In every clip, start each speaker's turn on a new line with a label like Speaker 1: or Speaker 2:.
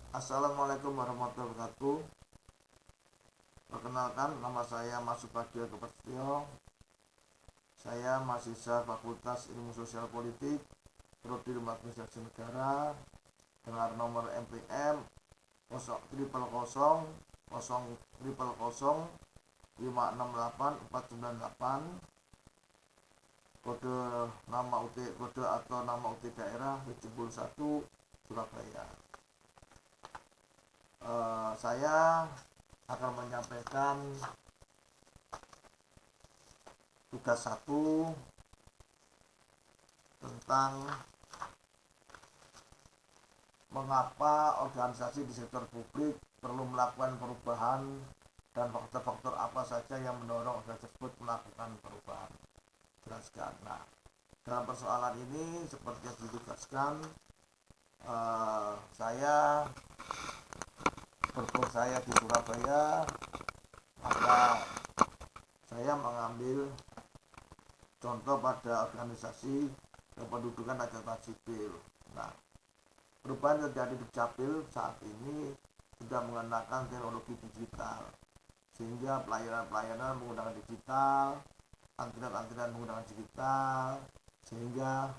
Speaker 1: Assalamualaikum warahmatullahi wabarakatuh. Perkenalkan, nama saya Mas Subagio Kepertio. Saya mahasiswa Fakultas Ilmu Sosial Politik, Prodi Ilmu Administrasi Negara, dengan nomor MPM 00000568498, kode nama UT kode atau nama UT daerah 71 Surabaya. Saya akan menyampaikan tugas 1 tentang mengapa organisasi di sektor publik perlu melakukan perubahan dan faktor-faktor apa saja yang mendorong organisasi tersebut melakukan perubahan. Jelaskan. Nah, dalam persoalan ini seperti yang ditugaskan, berhubung saya di Surabaya, maka saya mengambil contoh pada organisasi kependudukan masyarakat sipil. Nah, perubahan yang terjadi di Dukcapil saat ini sudah menggunakan teknologi digital, sehingga pelayanan-pelayanan menggunakan digital, antrian-antrian menggunakan digital, sehingga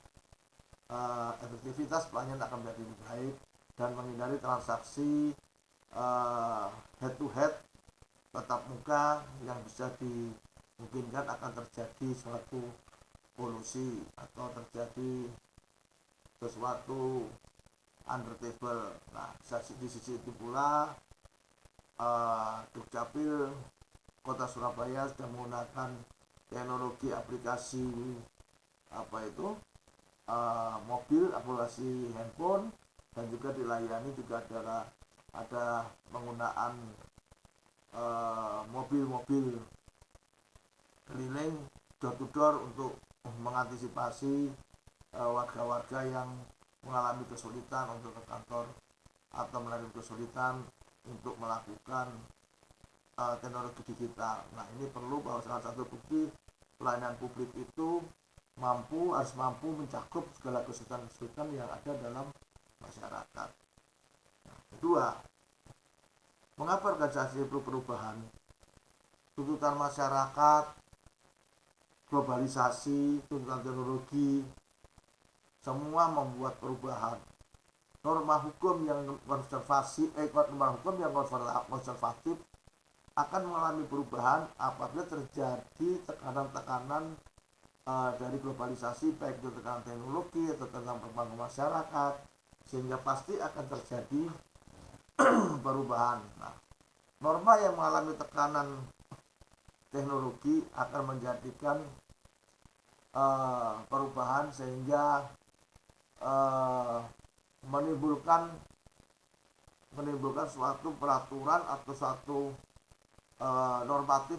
Speaker 1: efektivitas pelayanan akan menjadi lebih baik dan menghindari transaksi head to head tatap muka yang bisa dimungkinkan akan terjadi suatu polusi atau terjadi sesuatu under table. Nah, di sisi itu pula Dukcapil Kota Surabaya sudah menggunakan teknologi aplikasi mobil, aplikasi handphone, dan juga dilayani juga ada penggunaan mobil-mobil keliling door to door untuk mengantisipasi warga-warga yang mengalami kesulitan untuk ke kantor atau mengalami kesulitan untuk melakukan teknologi digital. Nah, ini perlu bahwa salah satu bukti pelayanan publik itu harus mampu mencakup segala kesulitan-kesulitan yang ada dalam masyarakat. Nah, kedua, mengapa organisasi perlu perubahan? Tuntutan masyarakat, globalisasi, tuntutan teknologi, semua membuat perubahan. Norma hukum yang konservatif akan mengalami perubahan apabila terjadi tekanan-tekanan dari globalisasi, baik itu tekanan teknologi atau tentang perkembangan masyarakat, sehingga pasti akan terjadi perubahan. Nah, norma yang mengalami tekanan teknologi akan menjadikan perubahan sehingga menimbulkan suatu peraturan atau suatu normatif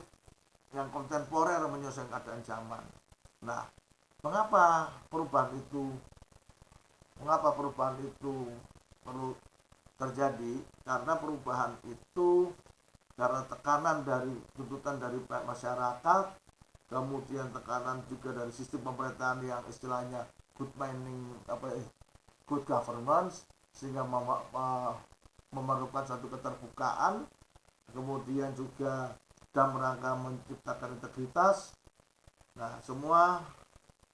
Speaker 1: yang kontemporer menyesuaikan keadaan zaman. Nah, mengapa perubahan itu perlu terjadi? Karena perubahan itu karena tekanan dari tuntutan dari masyarakat, kemudian tekanan juga dari sistem pemerintahan yang istilahnya good governance, sehingga memerlukan suatu keterbukaan, kemudian juga dalam rangka menciptakan integritas. Nah, semua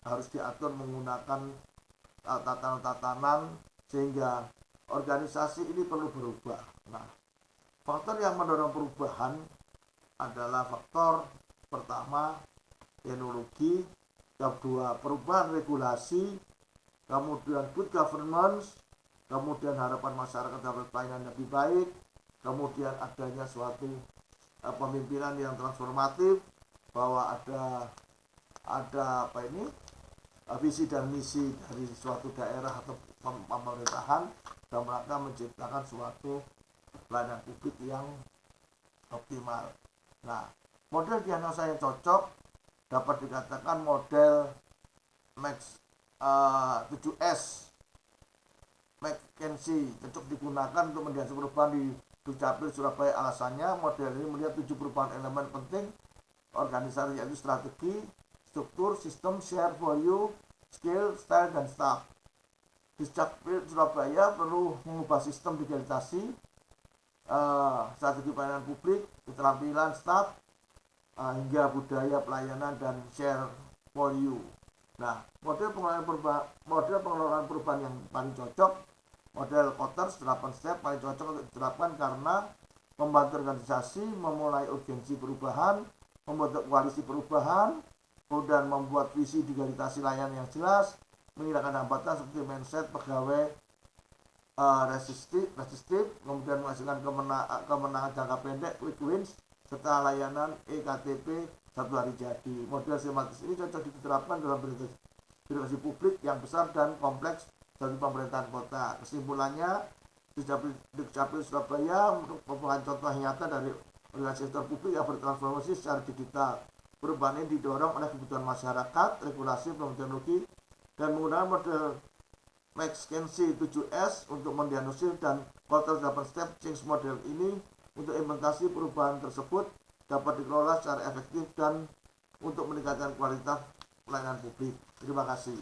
Speaker 1: harus diatur menggunakan tatanan-tatanan sehingga organisasi ini perlu berubah. Nah, faktor yang mendorong perubahan adalah faktor pertama teknologi, kedua perubahan regulasi, kemudian good governance, kemudian harapan masyarakat dapat pelayanan lebih baik, kemudian adanya suatu pemimpinan yang transformatif, bahwa ada visi dan misi dari suatu daerah atau pemerintahan dalam rangka menciptakan suatu pelayanan publik yang optimal. Nah, model diagnosa yang cocok dapat dikatakan model Max 7S McKinsey cocok digunakan untuk mendiagnosa perubahan di Dukcapil Surabaya. Alasannya, model ini melihat 7 perubahan elemen penting organisasi, yaitu strategi, struktur, sistem, share, value, skill, style, dan staff. Dukcapil Surabaya perlu mengubah sistem digitalisasi, strategi pelayanan publik, keterampilan staf, hingga budaya pelayanan dan share value. Nah, model pengelolaan perubahan yang paling cocok, model Koters 8 step paling cocok untuk diterapkan karena membantu organisasi memulai urgensi perubahan, membentuk koalisi perubahan, kemudian membuat visi digitalisasi layanan yang jelas, menghilangkan hambatan seperti mindset pegawai resistif, kemudian menghasilkan kemenangan jangka pendek, quick wins, serta layanan eKTP satu hari jadi. Model sistematis ini cocok diterapkan dalam birokrasi publik yang besar dan kompleks dari pemerintahan kota. Kesimpulannya, Dukcapil Surabaya merupakan contoh nyata dari organisasi sektor publik yang bertransformasi secara digital. Perubahan ini didorong oleh kebutuhan masyarakat, regulasi, teknologi, dan menggunakan model McKinsey 7S untuk mendiagnosis dan Koters 8 step change model ini untuk implementasi perubahan tersebut dapat dikelola secara efektif dan untuk meningkatkan kualitas pelayanan publik. Terima kasih.